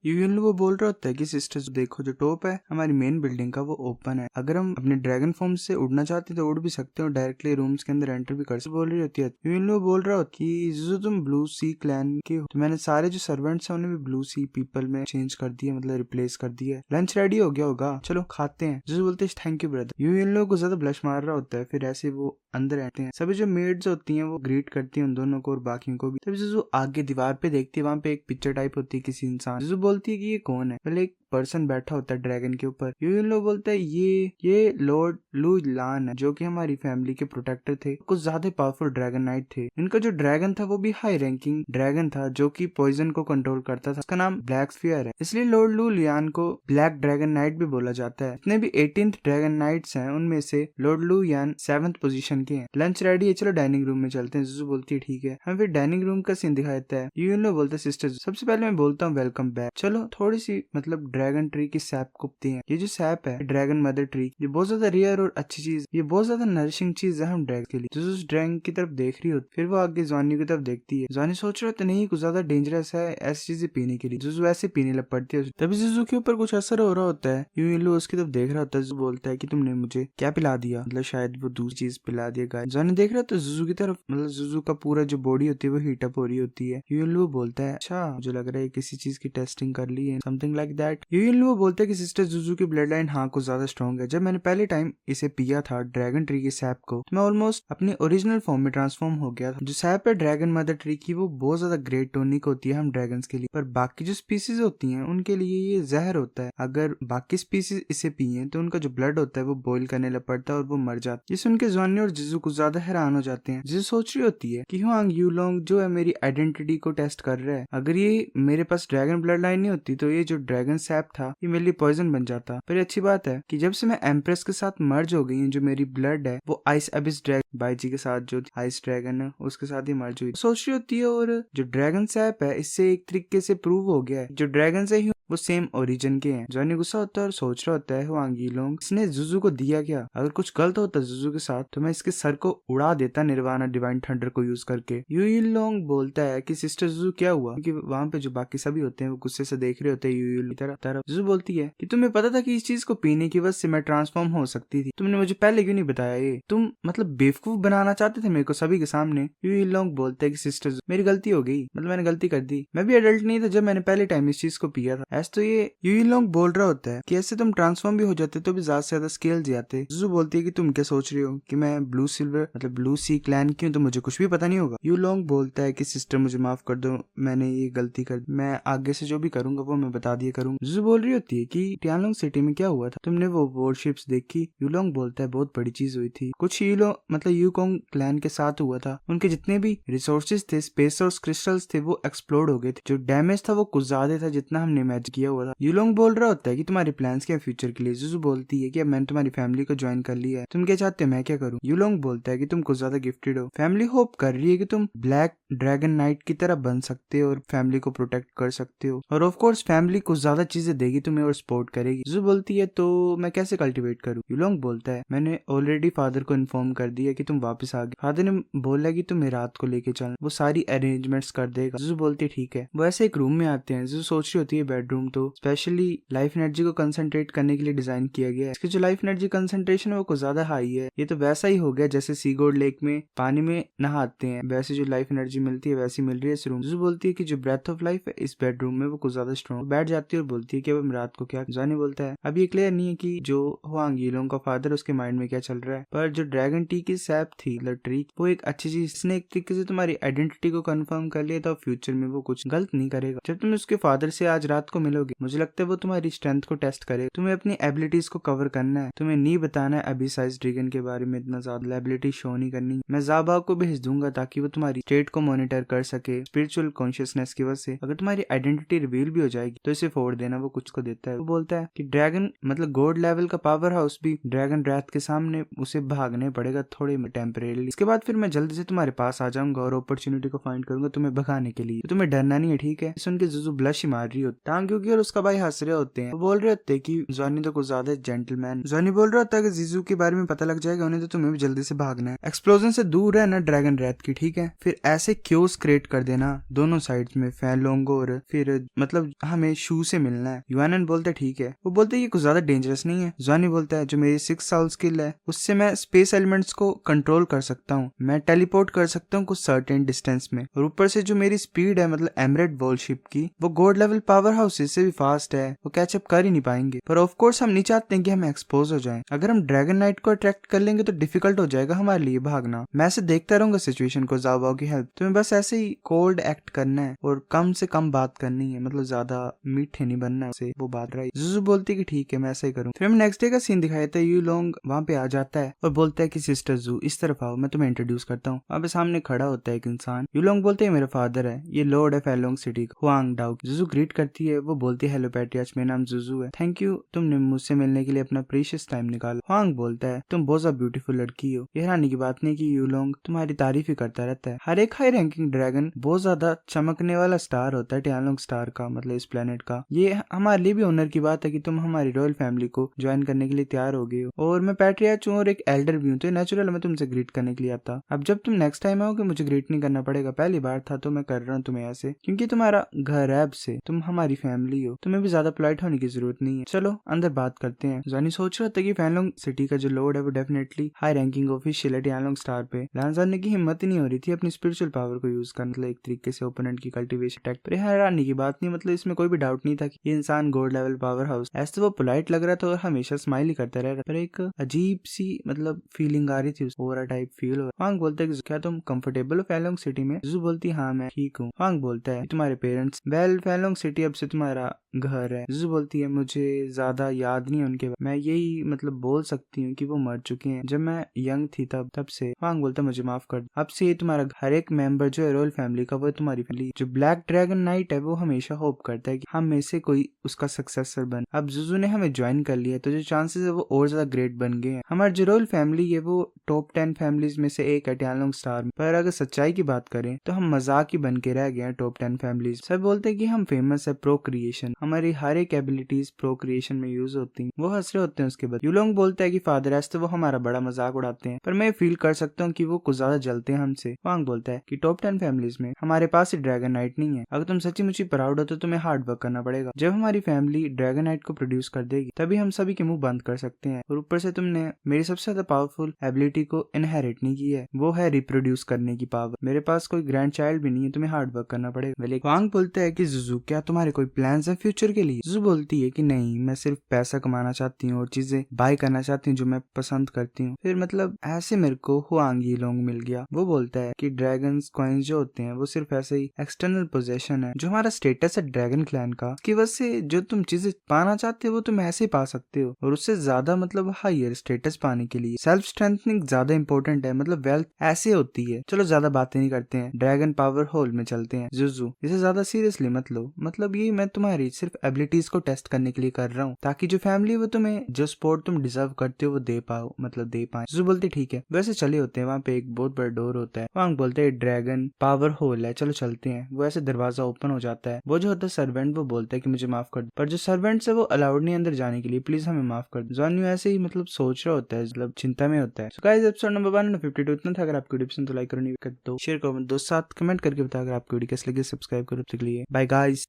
UN वो बोल रहा होता है कि सिस्टर्स देखो जो टॉप है हमारी मेन बिल्डिंग का वो ओपन है, अगर हम अपने ड्रैगन फॉर्म से उड़ना चाहते हैं तो उड़ भी सकते हो, डायरेक्टली रूम्स के अंदर एंटर भी कर सकते। बोल रही होती है यूएन वो बोल रहा होता है कि जो तुम ब्लू सी क्लैन के हो, तो मैंने सारे जो सर्वेंट्स हैं उन्हें भी ब्लू सी पीपल में चेंज कर दिया, मतलब रिप्लेस कर दिया। लंच रेडी हो गया होगा, चलो खाते हैं। जो बोलते हैं थैंक यू ब्रदर। यूएन लोग को ज्यादा ब्लश मार रहा होता है, फिर ऐसे वो अंदर आते हैं। सभी जो मेड्स होती हैं वो ग्रीट करती हैं उन दोनों को और बाकियों को भी। तभी जो आगे दीवार पे देखती है वहां पे एक पिक्चर टाइप होती है किसी इंसान, जो बोलती है कि ये कौन है। पहले एक पर्सन बैठा होता है ड्रैगन के ऊपर। यूएन लोग बोलता है ये लॉर्ड लू लान है, जो कि हमारी फैमिली के प्रोटेक्टर थे, कुछ ज्यादा पावरफुल ड्रैगन नाइट थे। इनका जो ड्रैगन था वो भी हाई रैंकिंग ड्रैगन था जो कि पॉइजन को कंट्रोल करता था। उसका नाम ब्लैक स्फीयर है, इसलिए लॉर्ड लू लियान को ब्लैक ड्रैगन नाइट भी बोला जाता है। जितने भी 18th ड्रैगन नाइट्स हैं उनमें से लॉर्ड लू यान 7th पोजीशन के हैं। लंच रेडी है, चलो डाइनिंग रूम में चलते हैं। जुजू बोलती है ठीक है। हम फिर डाइनिंग रूम का सीन दिखा देता है। यूएन लोग बोलते हैं सिस्टर सबसे पहले मैं बोलता हूँ वेलकम बैक। चलो थोड़ी सी मतलब ड्रैगन ट्री की सैप कुपती है। ये जो सैप है ड्रैगन मदर ट्री, ये बहुत ज्यादा रेयर और अच्छी चीज, ये बहुत ज्यादा नरिशिंग चीज है हम ड्रैगन के लिए। जो उस ड्रैगन की तरफ देख रही होती, फिर वो आगे जॉनी की तरफ देखती है। जॉनी सोच रहा होता नहीं कुछ ज्यादा डेंजरस है ऐसी चीजें पीने के लिए। जुजू वैसे पीने लग पड़ती है। तभी जुजू के ऊपर कुछ असर हो रहा होता है। यूएन लोग उसकी तरफ देख रहा होता है। जुजू बोलता है कि तुमने मुझे क्या पिला दिया, मतलब शायद वो दूसरी चीज पिला दिया गाय। जॉनी देख रहा होता है जुजू की तरफ, मतलब जुजू का पूरा जो बॉडी होती है वो हीट अप हो रही होती है। यूएन लोग बोलता है अच्छा मुझे लग रहा है किसी चीज की टेस्टिंग कर ली है, समथिंग लाइक दैट। यूएन लोग बोलता है कि सिस्टर जुजू की ब्लड लाइन हाँ कुछ ज्यादा स्ट्रॉन्ग है। जब मैंने पहले टाइम इसे पिया था ड्रैगन ट्री की सैप को, तो मैं ऑलमोस्ट अपनी ओरिजिनल फॉर्म में ट्रांसफॉर्म हो गया था। जो सैप है ड्रैगन मदर ट्री की वो बहुत ज्यादा ग्रेट टॉनिक होती है हम ड्रैगन्स के लिए, पर बाकी जो स्पीसीज होती हैं उनके लिए ये जहर होता है। अगर बाकी स्पीसीज इसे पिए तो उनका जो ब्लड होता है वो बॉइल करने लग पड़ता है और वो मर जाता है। ये सुन के जॉनी और जिजू कुछ ज्यादा हैरान हो जाते हैं। जिजू सोच रही होती है कि हुआंग यूलोंग जो है मेरी आइडेंटिटी को टेस्ट कर रहा है, अगर ये मेरे पास ड्रैगन ब्लड लाइन नहीं होती तो ये जो ड्रैगन सैप था ये मेरे लिए पॉइजन बन जाता। पर अच्छी बात है कि जब से मैं एम्प्रेस के साथ मर्ज हो गई हूँ, जो मेरी ब्लड है वो आइस अबिस ड्रैगन बाईजी के साथ जो आइस ड्रैगन है उसके साथ ही मर्ज हुई। सोच रही होती है और जो ड्रैगन सैप है इससे एक तरीके से प्रूव हो गया है जो ड्रैगन से ही वो सेम ओरिजिन के हैं। जॉनी गुस्सा होता है और सोच रहा होता है हुआंग यीलोंग इसने जुजू को दिया क्या, अगर कुछ गलत होता जुजू के साथ तो मैं इसके सर को उड़ा देता निर्वाणा डिवाइन थंडर को यूज करके। यू यीलोंग बोलता है कि सिस्टर जुजू क्या हुआ, क्योंकि वहां पे जो बाकी सभी होते हैं वो गुस्से से देख रहे होते हैं यू की तरफ। जुजू बोलती है कि तुम्हें पता था कि इस चीज को पीने की वजह से मैं ट्रांसफॉर्म हो सकती थी, तुमने मुझे पहले क्यों नहीं बताया, ये तुम मतलब बेवकूफ बनाना चाहते थे मेरे को सभी के सामने। यू यीलोंग बोलते है कि सिस्टर मेरी गलती हो गई, मतलब मैंने गलती कर दी, मैं भी अडल्ट नहीं था जब मैंने पहले टाइम इस चीज को पिया था। ऐसे तो ये यूयीलोंग बोल रहा होता है कि ऐसे तुम ट्रांसफॉर्म भी हो जाते तो भी ज्यादा से ज्यादा स्केल जाते। जुजू बोलती है कि तुम क्या सोच रही हो कि मैं ब्लू सिल्वर मतलब ब्लू सी क्लैन की हूं तो मुझे कुछ भी पता नहीं होगा। यूलोंग बोलता है कि सिस्टर मुझे माफ कर दो, मैंने ये गलती कर दी, मैं आगे से जो भी करूंगा वो मैं बता दिया करूंगा। जुजू बोल रही होती है कि टियानलोंग सिटी में क्या हुआ था, तुमने वो वॉरशिप्स देखी। यूलोंग बोलता है बहुत बड़ी चीज हुई थी, कुछ यूलोंग मतलब यूकोंग क्लैन के साथ हुआ था, उनके जितने भी रिसोर्सेज थे स्पेस और क्रिस्टल्स थे वो एक्सप्लोड हो गए थे, जो डैमेज था वो कुछ ज्यादा था जितना हमने इमेजिन किया हुआ था। यूलोंग बोल रहा होता है कि तुम्हारे प्लान्स क्या फ्यूचर के लिए। जुजू बोलती है कि अब मैंने तुम्हारी फैमिली को ज्वाइन कर लिया है, तुम क्या चाहते हो मैं क्या करूं। यूलोंग बोलता है कि तुम कुछ ज्यादा गिफ्टेड हो, फैमिली होप कर रही है कि तुम ब्लैक ड्रैगन नाइट की तरह बन सकते हो और फैमिली को प्रोटेक्ट कर सकते हो, और ऑफ कोर्स फैमिली कुछ ज्यादा चीजें देगी तुम्हें और सपोर्ट करेगी। जुजू बोलती है तो मैं कैसे कल्टिवेट करूं। यूलोंग बोलता है मैंने ऑलरेडी फादर को इन्फॉर्म कर दिया कि तुम वापस आ गए, फादर ने बोला कि तुम्हें रात को लेके चल, वो सारी अरेंजमेंट्स कर देगा। जुजू बोलती है ठीक है। वो ऐसे एक रूम में आते हैं। जुजू सोच रही होती है बेडरूम तो स्पेशली लाइफ एनर्जी को कंसंट्रेट करने के लिए डिजाइन किया गया है। इसकी जो लाइफ एनर्जी कंसंट्रेशन है वो कुछ ज्यादा हाई है। ये तो वैसा ही हो गया जैसे सीगोड लेक में पानी में नहाते हैं, वैसे जो लाइफ एनर्जी मिलती है वैसी मिल रही है इस रूम। जुजू बोलती है कि जो ब्रेथ ऑफ लाइफ है इस बेडरूम में वो कुछ ज्यादा स्ट्रॉन्ग। बैठ जाती है और बोलती है कि अब हम रात को क्या। जॉनी बोलता है अब ये क्लियर नहीं है कि जो हुआंग यीलोंग का फादर उसके माइंड में क्या चल रहा है, पर जो ड्रैगन टी की सैप थी ट्री वो एक अच्छी चीज, इसने एक तरीके से तुम्हारी आइडेंटिटी को कंफर्म कर लिया था, फ्यूचर में वो कुछ गलत नहीं करेगा। जब तुम उसके फादर से आज रात को मिलोगे मुझे लगता है वो तुम्हारी स्ट्रेंथ को टेस्ट करे, तुम्हें अपनी एबिलिटीज को कवर करना है, तुम्हें नहीं बताना है अभी साइज ड्रैगन के बारे में, इतना ज्यादा एबिलिटी शो नहीं करनी। मैं ज़ाबा को भेज दूंगा ताकि वो तुम्हारी स्टेट को मॉनिटर कर सके स्पिरिचुअल कॉन्शियसनेस की वजह से। अगर तुम्हारी आइडेंटिटी रिवील भी हो जाएगी तो इसे फोड़ देना, वो कुछ को देता है। वो बोलता है कि ड्रैगन मतलब गॉड लेवल का पावर हाउस भी ड्रैगन रैथ के सामने उसे भागने पड़ेगा थोड़े टेम्परेरी। इसके बाद फिर मैं जल्दी से तुम्हारे पास आ जाऊंगा और अपॉर्चुनिटी को फाइंड करूंगा तुम्हें भगाने के लिए, तो तुम्हें डरना नहीं है ठीक है। सुन के जुजू ब्लश ही मार रही हो। टांग क्योंकि और उसका भाई हंस रहे होते हैं। वो बोल रहे होते हैं कि जॉनी तो कुछ ज्यादा जेंटलमैन। जॉनी बोल रहा होता है कि जीजू के बारे में पता लग जाएगा उन्हें तो तुम्हें भी जल्दी से भागना है, एक्सप्लोजन से दूर रहना ड्रैगन रैथ की, ठीक है। फिर ऐसे क्योस क्रिएट कर देना दोनों साइड्स में, फैलोंग और फिर मतलब हमें शू से मिलना है। यूएनएन बोलते ठीक है। वो बोलते ये कुछ ज्यादा डेंजरस नहीं है। जॉनी बोलता है जो मेरी 6 साल स्किल है उससे मैं स्पेस एलिमेंट्स को कंट्रोल कर सकता हूँ, मैं टेलीपोर्ट कर सकता हूँ कुछ सर्टेन डिस्टेंस में, और ऊपर से जो मेरी स्पीड है मतलब एमरेट वॉलशिप की वो गॉड लेवल पावर हाउस से भी फास्ट है, वो कैचअप कर ही नहीं पाएंगे। पर ऑफ कोर्स हम नहीं चाहते हैं कि हमें एक्सपोज हो जाए। अगर हम ड्रैगन नाइट को अट्रैक्ट कर लेंगे तो डिफिकल्ट हो जाएगा हमारे लिए भागना। मैं ऐसे देखता रहूंगा सिचुएशन को, जाओ की हेल्प। तुम्हें बस ऐसे ही कोल्ड एक्ट करना है और कम से कम बात करनी है, मतलब ज्यादा मीठे नहीं बनना है। वो बात रही। जुजू बोलती है कि ठीक है मैं ऐसा ही करूँ। फिर हमें नेक्स्ट डे का सीन दिखाया था। यू लोंग वहाँ पे आ जाता है और बोलता है कि सिस्टर जू इस तरफ आओ, मैं तुम्हें इंट्रोड्यूस करता हूँ। वहाँ पे सामने खड़ा होता है एक इंसान। यू लोंग बोलते है मेरा फादर है, ये लॉर्ड है फैलोंग सिटी हुआंग डाउ। जुजू ग्रीट करती है। वो बोलती है हेलो पैट्रियाच, मेरा नाम जुजू है, थैंक यू तुमने मुझसे मिलने के लिए अपना प्रीशियस टाइम निकाला। हुआंग बोलता है तुम बहुत ज्यादा ब्यूटीफुल लड़की हो। ये हैरानी की बात नहीं कि यू लोंग तुम्हारी तारीफ ही करता रहता है। हर एक हाई रैंकिंग ड्रैगन बहुत ज्यादा चमकने वाला स्टार होता है, टियानलोंग स्टार का मतलब इस प्लेनेट का। ये हमारे लिए भी ऑनर की बात है कि तुम हमारी रॉयल फैमिली को ज्वाइन करने के लिए तैयार हो गए हो, और मैं पैट्रियाच हूँ और एक एल्डर भी हूँ, तो नेचुरल मैं तुमसे ग्रीट करने के लिए आता। अब जब तुम नेक्स्ट टाइम आओगे मुझे ग्रीट नहीं करना पड़ेगा, पहली बार था तो मैं कर रहा हूँ तुम्हें ऐसे, क्योंकि तुम्हारा घर है अब से, तुम हमारी फैमिली हो, तुम्हें भी ज्यादा पोलाइट होने की जरूरत नहीं है। चलो अंदर बात करते हैं। जॉनी सोच रहा था कि फैलोंग सिटी का जो लॉर्ड है वो डेफिनेटली हाई रैंकिंग ऑफिशियल है टियानलोंग स्टार पे। लांजाने की हिम्मत ही नहीं हो रही थी अपनी स्पिरिचुअल पावर को यूज करना, मतलब एक तरीके से ओपोनेंट की कल्टीवेशन अटैक। पर हैरानी की बात नहीं, मतलब इसमें कोई भी डाउट नहीं था कि ये इंसान गॉड लेवल पावर हाउस। ऐसे तो वो पोलाइट लग रहा था और हमेशा स्माइल ही करता रहा, पर एक अजीब सी मतलब फीलिंग आ रही थी, ओरा टाइप फील हो। वांग बोलता है क्या तुम कंफर्टेबल हो फैलोंग सिटी में? जू बोलती हाँ मैं ठीक हूँ। वांग बोलता है तुम्हारे पेरेंट्स? वेल फैलोंग सिटी अब से तुम्हारा घर है। जू बोलती है मुझे ज्यादा याद नहीं है उनके, मैं यही मतलब बोल सकती हूँ कि वो मर चुके हैं जब मैं यंग थी तब से। वांग बोलता है मुझे माफ कर, अब से ये तुम्हारा हर एक मेंबर जो है रॉयल फैमिली का वो तुम्हारी फैमिली। जो ब्लैक ड्रैगन नाइट है वो हमेशा होप करता है कि हम में से कोई उसका सक्सेसर बन। अब जुजू ने हमें ज्वाइन कर लिया तो जो चांसेस है वो और ज्यादा ग्रेट बन गए हैं। हमारी जो रॉयल फैमिली है वो टॉप 10 फैमिलीज में से एक है टियानलोंग स्टार में, पर अगर सच्चाई की बात करें तो हम मजाक ही बन के रह गए हैं टॉप 10 फैमिलीज। सब बोलते हैं कि हम फेमस है प्रोक्रिएशन, हमारी हर एक एबिलिटीज प्रोक्रिएशन में यूज होती हैं। वो हंस रहे होते हैं उसके बाद। यूलोंग बोलता है कि फादर ऐसे तो वो हमारा बड़ा मजाक उड़ाते हैं, पर मैं फील कर सकता हूँ कि वो कुछ ज्यादा जलते हैं हमसे। वांग बोलता है कि टॉप 10 फैमिलीज में हमारे पास ही ड्रैगन नाइट नहीं है, अगर तुम सच्ची मुच्ची प्राउड हो तो तुम्हें हार्ड वर्क करना पड़ेगा। जब हमारी फैमिली ड्रैगन नाइट को प्रोड्यूस कर देगी तभी हम सभी के मुंह बंद कर सकते हैं, और ऊपर से तुमने मेरी सबसे ज्यादा पावरफुल एबिलिटी को इनहेरिट नहीं की है, वो है रिप्रोड्यूस करने की पावर। मेरे पास कोई ग्रैंड चाइल्ड भी नहीं है, तुम्हें हार्ड वर्क करना पड़ेगा। वांग बोलता है कि जुजू क्या तुम्हारे कोई प्लान्स है फ्यूचर के लिए? जुजू बोलती है कि नहीं, मैं सिर्फ पैसा कमाना चाहती हूँ और चीजें बाय करना चाहती हूँ जो मैं पसंद करती हूँ। फिर मतलब ऐसे मेरे को हुआंग यीलोंग मिल गया। वो बोलता है कि ड्रैगन्स कॉइन्स जो होते हैं वो सिर्फ ऐसे ही एक्सटर्नल पोजेशन है, जो हमारा स्टेटस है ड्रैगन क्लैन का, उसकी वजह से जो तुम चीजें पाना चाहते हो वो तुम ऐसे ही पा सकते हो, और उससे ज्यादा मतलब हायर स्टेटस पाने के लिए सेल्फ स्ट्रेंथनिंग ज्यादा इंपॉर्टेंट है, मतलब वेल्थ ऐसे होती है। चलो ज्यादा बातें नहीं करते हैं, ड्रैगन पावर होल में चलते हैं। जुजू इसे ज्यादा सीरियसली मत लो, मतलब ये मैं तुम्हारी सिर्फ एबिलिटीज को टेस्ट करने के लिए कर रहा हूँ, ताकि जो फैमिली वो तुम्हें जो सपोर्ट तुम डिजर्व करते हो वो दे पाओ, मतलब दे पाए। जुजू बोलते ठीक है। वैसे चले होते हैं, वहाँ पे एक बहुत बड़ा डोर होता है। वांग बोलते हैं ड्रैगन पावर होल है, चलो चलते हैं। वो ऐसे दरवाजा ओपन हो जाता है। वो जो होता है सर्वेंट वो बोलता है कि मुझे माफ कर दो, पर जो सर्वेंट है वो अलाउड नहीं अंदर जाने के लिए, प्लीज हमें माफ कर दो। जॉनी ऐसे ही मतलब सोच रहा होता है, मतलब चिंता में होता है। सो गाइस एपिसोड नंबर 152 इतना था। अगर आपको वीडियो पसंद तो लाइक करो, नहीं कर दो शेयर करो, दोस्त साथ कमेंट करके बताओ। अगर आपको वीडियो कैसे लगे सब्सक्राइब करो। Bye guys.